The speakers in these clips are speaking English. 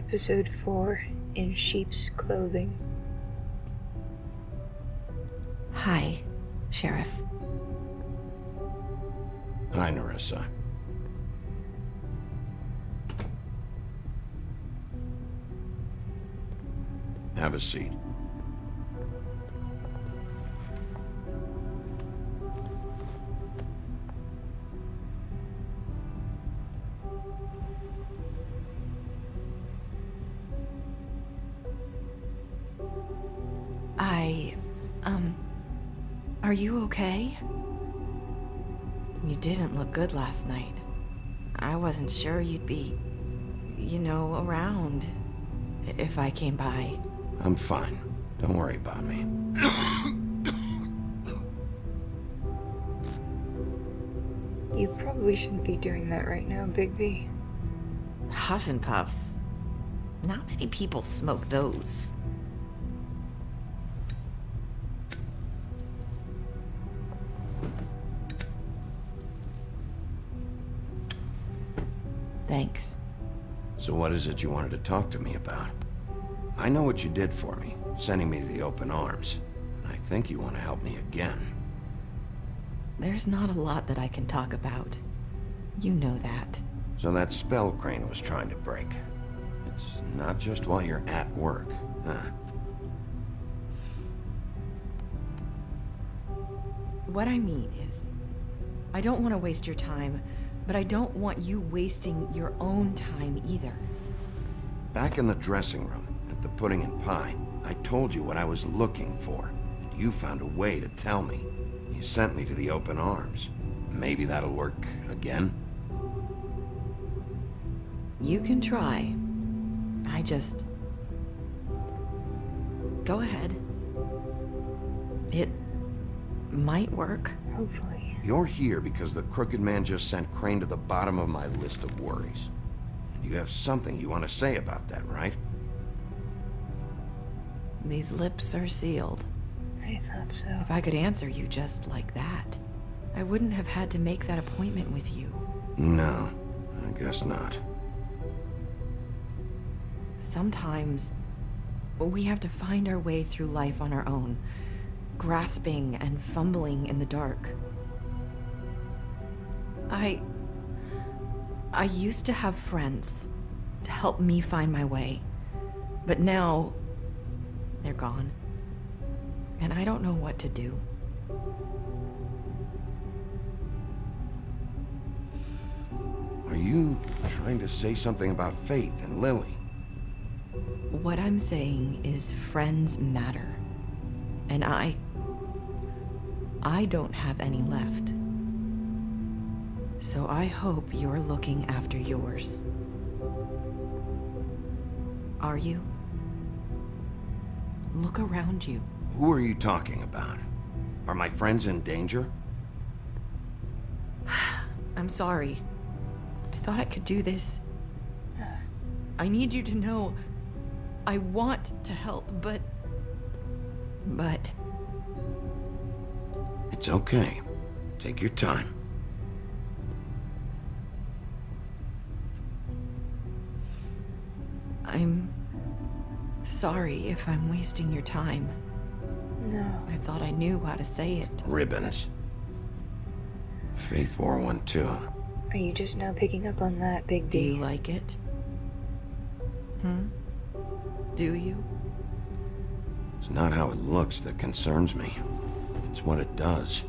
Episode 4, In Sheep's Clothing. Hi, Sheriff. Hi, Nerissa. Have a seat. Are you okay? You didn't look good last night. I wasn't sure you'd be, around if I came by. I'm fine. Don't worry about me. You probably shouldn't be doing that right now, Bigby. Huff and puffs. Not many people smoke those. Thanks. So what is it you wanted to talk to me about? I know what you did for me, sending me to the open arms. I think you want to help me again. There's not a lot that I can talk about. You know that. So that spell Crane was trying to break. It's not just while you're at work, huh? What I mean is, I don't want to waste your time, but I don't want you wasting your own time either. Back in the dressing room, at the pudding and pie, I told you what I was looking for, and you found a way to tell me. You sent me to the open arms. Maybe that'll work again? You can try. I just... Go ahead. It might work. Hopefully. You're here because the crooked man just sent Crane to the bottom of my list of worries. And you have something you want to say about that, right? These lips are sealed. I thought so. If I could answer you just like that, I wouldn't have had to make that appointment with you. No, I guess not. Sometimes, we have to find our way through life on our own, grasping and fumbling in the dark. I used to have friends to help me find my way, but now they're gone, and I don't know what to do. Are you trying to say something about Faith and Lily? What I'm saying is friends matter, and I don't have any left. So I hope you're looking after yours. Are you? Look around you. Who are you talking about? Are my friends in danger? I'm sorry. I thought I could do this. I need you to know I want to help, but... It's okay. Take your time. I'm sorry if I'm wasting your time. No. I thought I knew how to say it. Ribbons. Faith wore one too. Are you just now picking up on that, Big Do D? you like it? Do you? It's not how it looks that concerns me. It's what it does.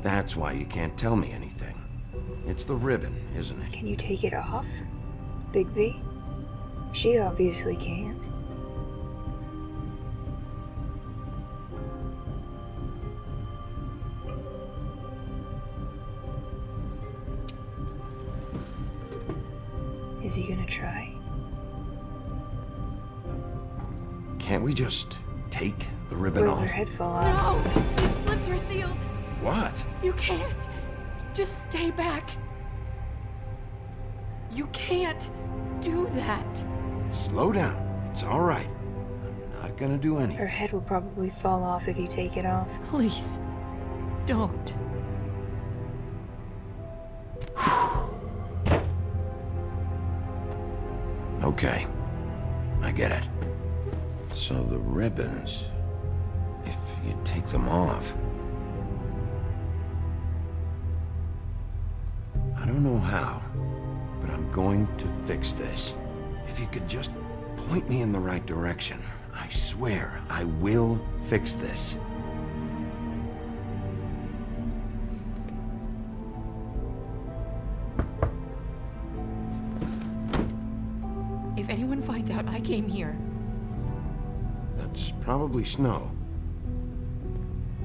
That's why you can't tell me anything. It's the ribbon, isn't it? Can you take it off, Bigby? She obviously can't. Is he gonna try? Can't we just take the ribbon Will off? her head fall off? No! His lips are sealed! What? You can't! Just stay back! You can't do that! Slow down. It's all right. I'm not gonna do Her anything. head will probably fall off if you take it off. Please, don't. Okay. I get it. So the ribbons, if you take them off... I don't know how, but I'm going to fix this. If you could just point me in the right direction, I swear I will fix this. If anyone finds out I came here... That's probably snow.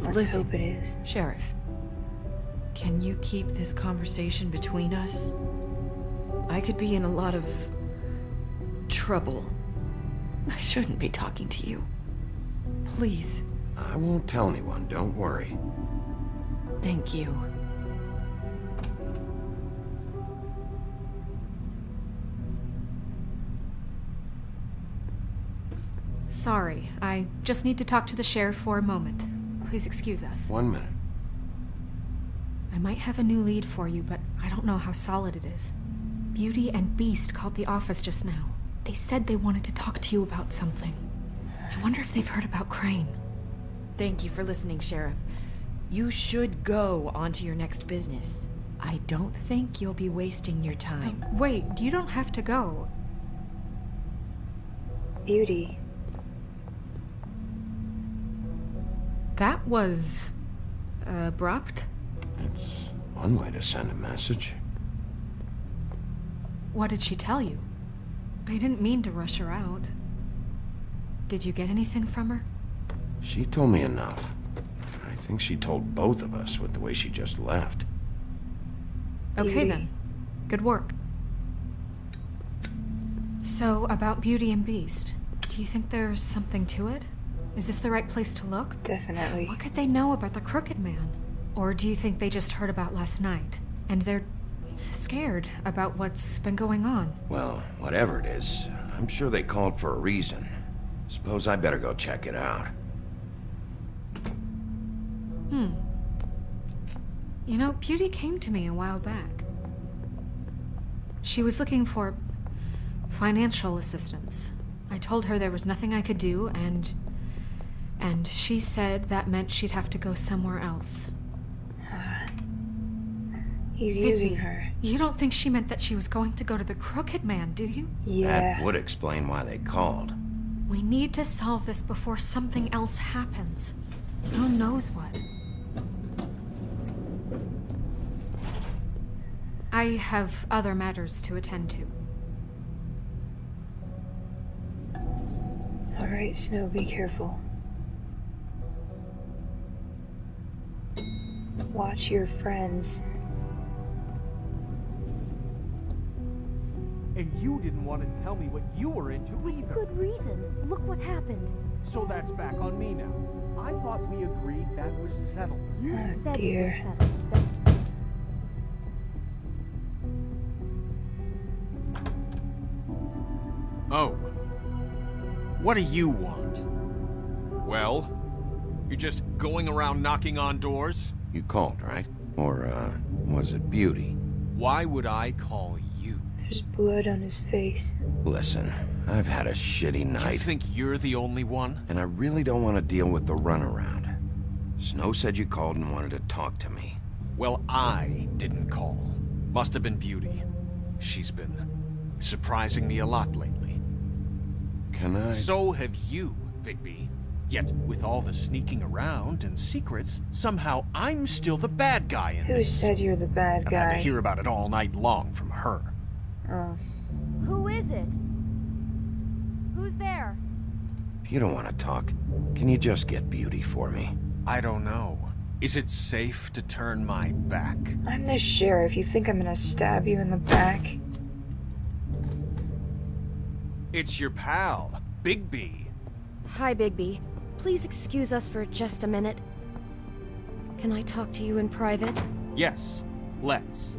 Let's Listen, hope it is. Sheriff, can you keep this conversation between us? I could be in a lot of... trouble. I shouldn't be talking to you. Please. I won't tell anyone, don't worry. Thank you. Sorry, I just need to talk to the sheriff for a moment. Please excuse us. 1 minute. I might have a new lead for you, but I don't know how solid it is. Beauty and Beast called the office just now. They said they wanted to talk to you about something. I wonder if they've heard about Crane. Thank you for listening, Sheriff. You should go on to your next business. I don't think you'll be wasting your time. Wait, you don't have to go. Beauty. That was... abrupt? It's one way to send a message. What did she tell you? I didn't mean to rush her out. Did you get anything from her? She told me enough. I think she told both of us with the way she just left. Okay Beauty. then. Good work. So, about Beauty and Beast, do you think there's something to it? Is this the right place to look? Definitely. What could they know about the Crooked Man? Or do you think they just heard about last night, and they're scared about what's been going on? Well, whatever it is, I'm sure they called for a reason. Suppose I better go check it out. You know, Beauty came to me a while back. She was looking for financial assistance. I told her there was nothing I could do, and she said that meant she'd have to go somewhere else. He's using her. You don't think she meant that she was going to go to the Crooked Man, do you? Yeah. That would explain why they called. We need to solve this before something else happens. Who knows what? I have other matters to attend to. All right, Snow, be careful. Watch your friends. And you didn't want to tell me what you were into either. Good reason. Look what happened. So that's back on me now. I thought we agreed that was settled. You Oh, said dear. it was settled. Oh. What do you want? Well? You're just going around knocking on doors? You called, right? Or, was it Beauty? Why would I call you? There's blood on his face. Listen, I've had a shitty Do you night, think you're the only one? and I really don't want to deal with the runaround. Snow said you called and wanted to talk to me. Well, I didn't call. Must have been Beauty. She's been surprising me a lot lately. Can I... So have you, Bigby. Yet, with all the sneaking around and secrets, somehow I'm still the bad guy in Who this. said you're the bad I've had to guy? hear about it all night long from her. Oh. Who is it? Who's there? If you don't want to talk, can you just get Beauty for me? I don't know. Is it safe to turn my back? I'm the sheriff. You think I'm gonna stab you in the back? It's your pal, Bigby. Hi, Bigby. Please excuse us for just a minute. Can I talk to you in private? Yes, let's.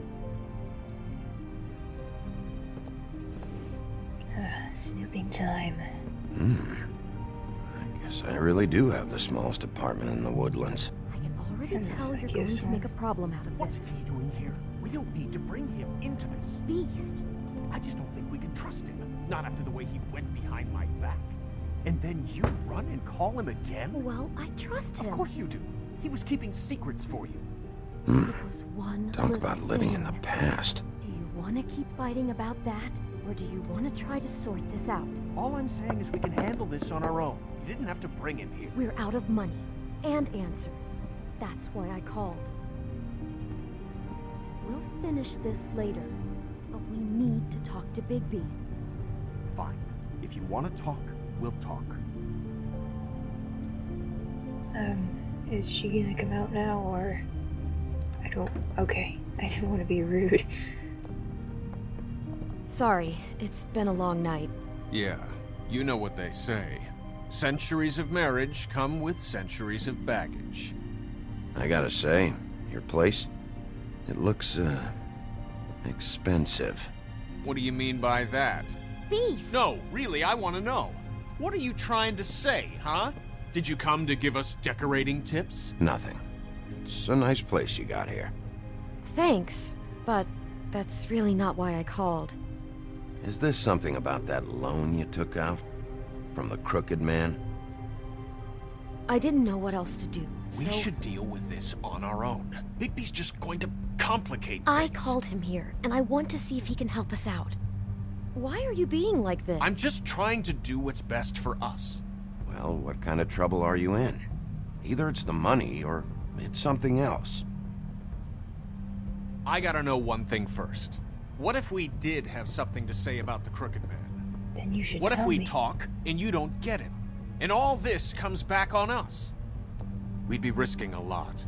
Snooping time. I guess I really do have the smallest apartment in the woodlands. I can already And the tell you're going suckiest to make a one. problem out of What's this. he doing here? We don't need to bring him into this. Beast. I just don't think we can trust him. Not after the way he went behind my back. And then you run and call him again? Well, I trust him. Of course you do. He was keeping secrets for you. It was one Talk little about living in the thing. past. Do you want to keep fighting about that, or do you want to try to sort this out? All I'm saying is we can handle this on our own. You didn't have to bring him here. We're out of money and answers. That's why I called. We'll finish this later, but we need to talk to Bigby. Fine. If you want to talk, we'll talk. Is she gonna come out now, or... Okay, I didn't want to be rude. Sorry, it's been a long night. Yeah, you know what they say. Centuries of marriage come with centuries of baggage. I gotta say, your place, it looks, expensive. What do you mean by that? Beast! No, really, I want to know. What are you trying to say, huh? Did you come to give us decorating tips? Nothing. It's a nice place you got here. Thanks, but that's really not why I called. Is this something about that loan you took out? From the crooked man? I didn't know what else to do, We so should deal with this on our own. Bigby's just going to complicate I things. called him here, and I want to see if he can help us out. Why are you being like this? I'm just trying to do what's best for us. Well, what kind of trouble are you in? Either it's the money, or it's something else. I gotta know one thing first. What if we did have something to say about the Crooked Man? Then you should What tell if we me. talk and you don't get him? And all this comes back on us? We'd be risking a lot.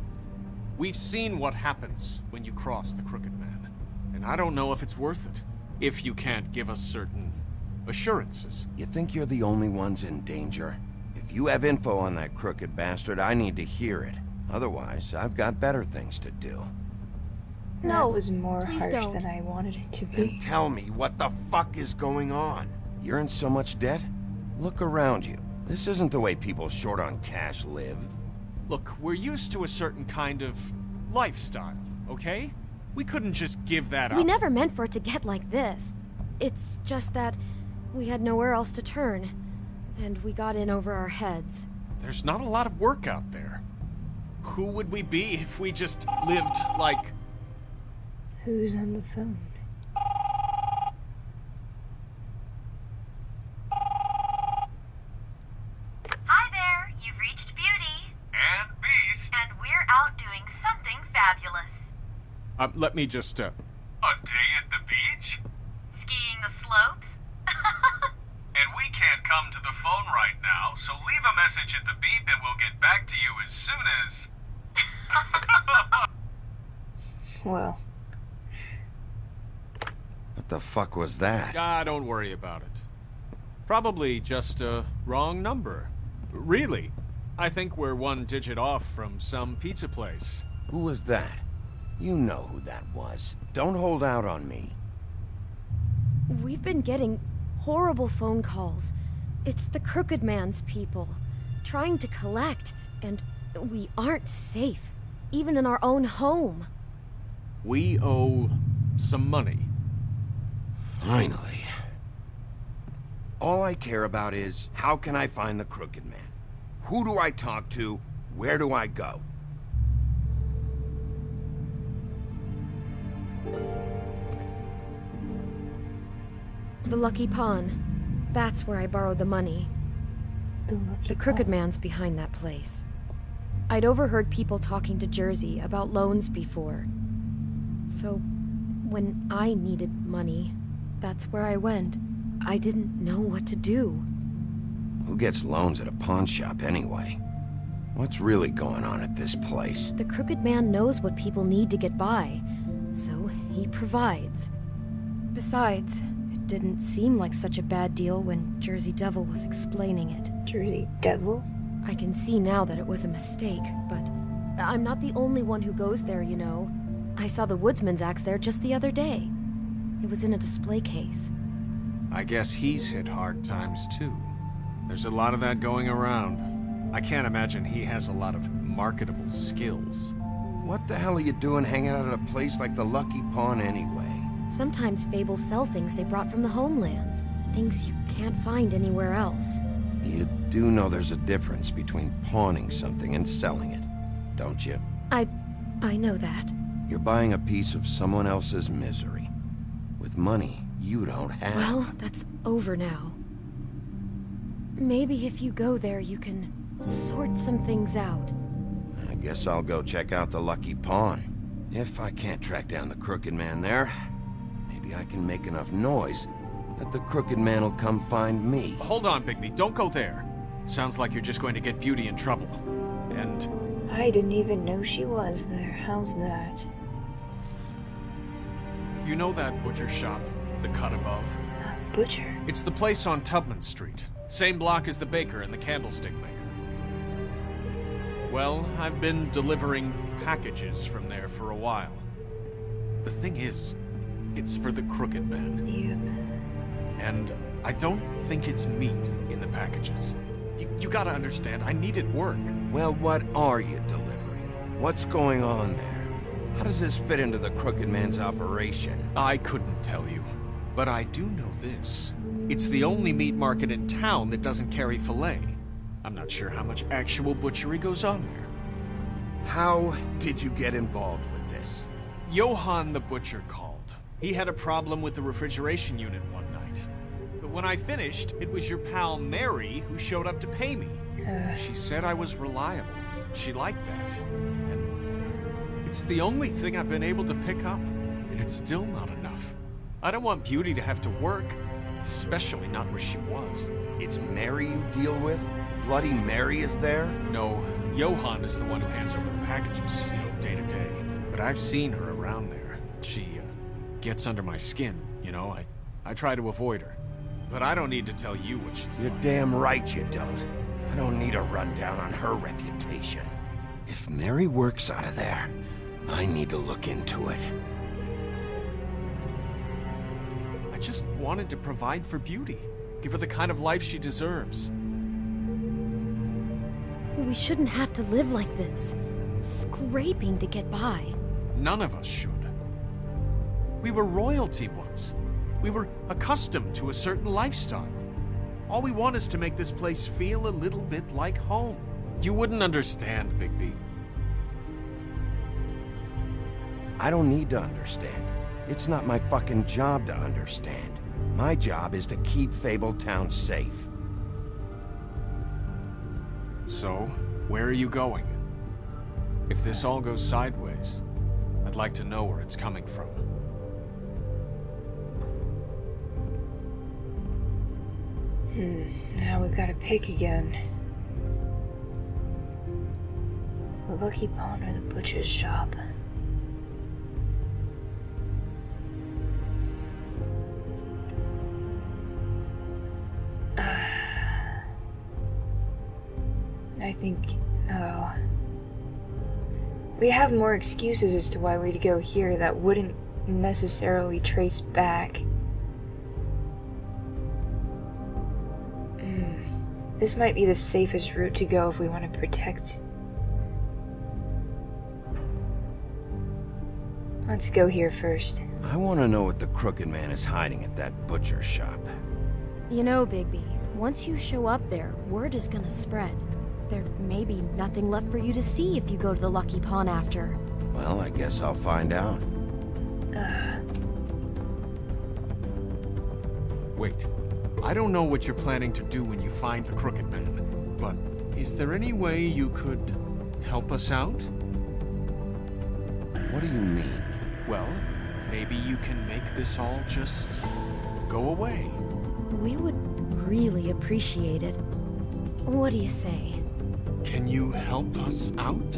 We've seen what happens when you cross the Crooked Man. And I don't know if it's worth it. If you can't give us certain assurances. You think you're the only ones in danger? If you have info on that crooked bastard, I need to hear it. Otherwise, I've got better things to do. That No, was more please harsh don't. than I wanted it to Then be. tell me, what the fuck is going on? You're in so much debt? Look around you. This isn't the way people short on cash live. Look, we're used to a certain kind of lifestyle, okay? We couldn't just give that up. We never meant for it to get like this. It's just that we had nowhere else to turn, and we got in over our heads. There's not a lot of work out there. Who would we be if we just lived like... Who's on the phone? Hi there, you've reached Beauty. And Beast. And we're out doing something fabulous. let me just, A day at the beach? Skiing the slopes? And we can't come to the phone right now, so leave a message at the beep and we'll get back to you as soon as... Well, What the fuck was that? don't worry about it. Probably just a wrong number. Really, I think we're one digit off from some pizza place. Who was that? You know who that was. Don't hold out on me. We've been getting horrible phone calls. It's the Crooked Man's people, trying to collect, and we aren't safe, even in our own home. We owe some money. Finally. All I care about is, how can I find the Crooked Man? Who do I talk to? Where do I go? The Lucky Pawn. That's where I borrowed the money. The Crooked Man's behind that place. I'd overheard people talking to Jersey about loans before. So, when I needed money, that's where I went. I didn't know what to do. Who gets loans at a pawn shop anyway? What's really going on at this place? The Crooked Man knows what people need to get by, so he provides. Besides, it didn't seem like such a bad deal when Jersey Devil was explaining it. Jersey Devil? I can see now that it was a mistake, but I'm not the only one who goes there, you know. I saw the Woodsman's axe there just the other day. It was in a display case. I guess he's hit hard times too. There's a lot of that going around. I can't imagine he has a lot of marketable skills. What the hell are you doing hanging out at a place like the Lucky Pawn anyway? Sometimes fables sell things they brought from the homelands. things you can't find anywhere else. You do know there's a difference between pawning something and selling it, don't you? I know that. You're buying a piece of someone else's misery. With money you don't have. Well, that's over now. Maybe if you go there, you can sort some things out. I guess I'll go check out the Lucky Pawn. If I can't track down the Crooked Man there, maybe I can make enough noise that the Crooked Man will come find me. Hold on, Bigby. Don't go there. Sounds like you're just going to get Beauty in trouble. And... I didn't even know she was there. How's that? you know that butcher shop? The cut above? The butcher? It's the place on Tubman Street. Same block as the baker and the candlestick maker. Well, I've been delivering packages from there for a while. The thing is, it's for the Crooked Man. Yep. And I don't think it's meat in the packages. You gotta understand, I needed work. Well, what are you delivering? What's going on there? How does this fit into the Crooked Man's operation? I couldn't tell you, but I do know this. It's the only meat market in town that doesn't carry filet. I'm not sure how much actual butchery goes on there. How did you get involved with this? Johann the butcher called. He had a problem with the refrigeration unit one night. But when I finished, it was your pal Mary who showed up to pay me. She said I was reliable. She liked that. And it's the only thing I've been able to pick up, and it's still not enough. I don't want Beauty to have to work, especially not where she was. It's Mary you deal with? Bloody Mary is there? No, Johann is the one who hands over the packages, day to day. But I've seen her around there. She, gets under my skin, I try to avoid her. But I don't need to tell you what she's You're like. damn right you don't. I don't need a rundown on her reputation. If Mary works out of there, I need to look into it. I just wanted to provide for Beauty. Give her the kind of life she deserves. We shouldn't have to live like this, scraping to get by. None of us should. We were royalty once. We were accustomed to a certain lifestyle. All we want is to make this place feel a little bit like home. You wouldn't understand, Bigby. I don't need to understand. It's not my fucking job to understand. My job is to keep Fabletown safe. So, where are you going? If this all goes sideways, I'd like to know where it's coming from. Now we've got to pick again. The Lucky Pawn or the butcher's shop? I think... oh... we have more excuses as to why we'd go here that wouldn't necessarily trace back. This might be the safest route to go if we want to protect. Let's go here first. I want to know what the Crooked Man is hiding at that butcher shop. You know, Bigby, once you show up there, word is gonna spread. There may be nothing left for you to see if you go to the Lucky Pawn after. Well, I guess I'll find out. Wait. I don't know what you're planning to do when you find the Crooked Man, but is there any way you could help us out? What do you mean? Well, maybe you can make this all just go away. We would really appreciate it. What do you say? Can you help us out?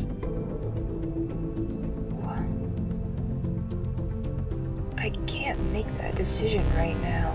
I can't make that decision right now.